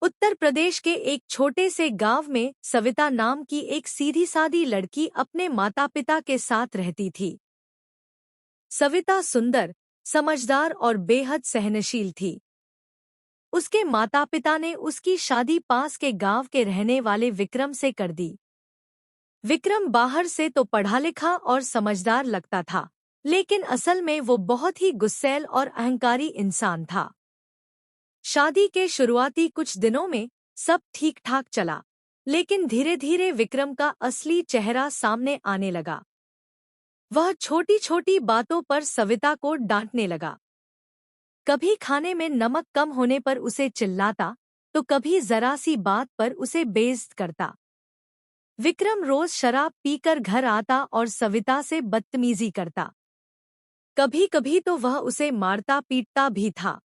उत्तर प्रदेश के एक छोटे से गांव में सविता नाम की एक सीधी सादी लड़की अपने माता पिता के साथ रहती थी। सविता सुंदर, समझदार और बेहद सहनशील थी। उसके माता पिता ने उसकी शादी पास के गांव के रहने वाले विक्रम से कर दी। विक्रम बाहर से तो पढ़ा लिखा और समझदार लगता था, लेकिन असल में वो बहुत ही गुस्सैल और अहंकारी इंसान था। शादी के शुरुआती कुछ दिनों में सब ठीक ठाक चला, लेकिन धीरे धीरे विक्रम का असली चेहरा सामने आने लगा। वह छोटी छोटी बातों पर सविता को डांटने लगा। कभी खाने में नमक कम होने पर उसे चिल्लाता, तो कभी जरा सी बात पर उसे बेइज्जत करता। विक्रम रोज शराब पीकर घर आता और सविता से बदतमीजी करता। कभी कभी तो वह उसे मारता पीटता भी था।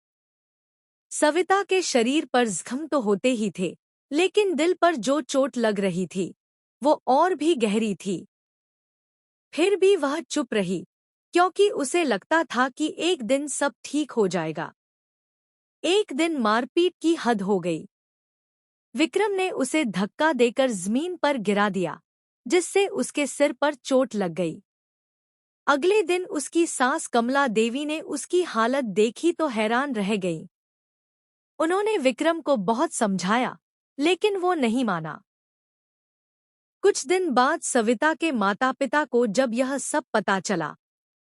सविता के शरीर पर जख्म तो होते ही थे, लेकिन दिल पर जो चोट लग रही थी वो और भी गहरी थी। फिर भी वह चुप रही, क्योंकि उसे लगता था कि एक दिन सब ठीक हो जाएगा। एक दिन मारपीट की हद हो गई। विक्रम ने उसे धक्का देकर जमीन पर गिरा दिया, जिससे उसके सिर पर चोट लग गई। अगले दिन उसकी सास कमला देवी ने उसकी हालत देखी तो हैरान रह गई। उन्होंने विक्रम को बहुत समझाया, लेकिन वो नहीं माना। कुछ दिन बाद सविता के माता पिता को जब यह सब पता चला,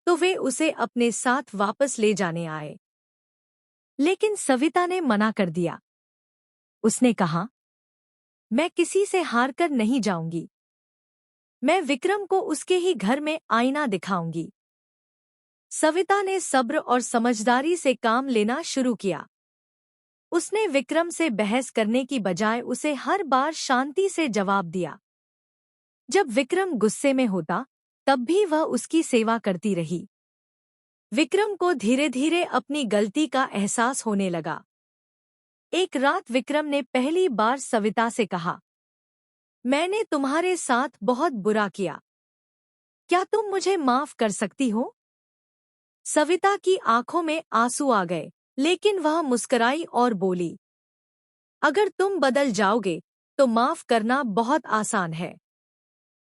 तो वे उसे अपने साथ वापस ले जाने आए। लेकिन सविता ने मना कर दिया। उसने कहा, मैं किसी से हारकर नहीं जाऊंगी। मैं विक्रम को उसके ही घर में आईना दिखाऊंगी। सविता ने सब्र और समझदारी से काम लेना शुरू किया। उसने विक्रम से बहस करने की बजाय उसे हर बार शांति से जवाब दिया। जब विक्रम गुस्से में होता, तब भी वह उसकी सेवा करती रही। विक्रम को धीरे धीरे अपनी गलती का एहसास होने लगा। एक रात विक्रम ने पहली बार सविता से कहा, मैंने तुम्हारे साथ बहुत बुरा किया। क्या तुम मुझे माफ कर सकती हो? सविता की आंखों में आंसू आ गए, लेकिन वह मुस्कुराई और बोली, अगर तुम बदल जाओगे तो माफ करना बहुत आसान है।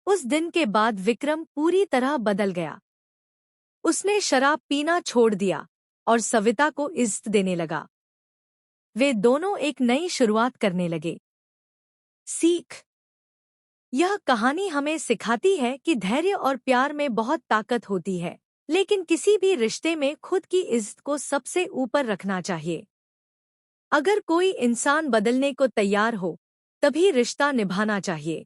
उस दिन के बाद विक्रम पूरी तरह बदल गया। उसने शराब पीना छोड़ दिया और सविता को इज्जत देने लगा। वे दोनों एक नई शुरुआत करने लगे। सीख: यह कहानी हमें सिखाती है कि धैर्य और प्यार में बहुत ताकत होती है, लेकिन किसी भी रिश्ते में खुद की इज्जत को सबसे ऊपर रखना चाहिए। अगर कोई इंसान बदलने को तैयार हो, तभी रिश्ता निभाना चाहिए।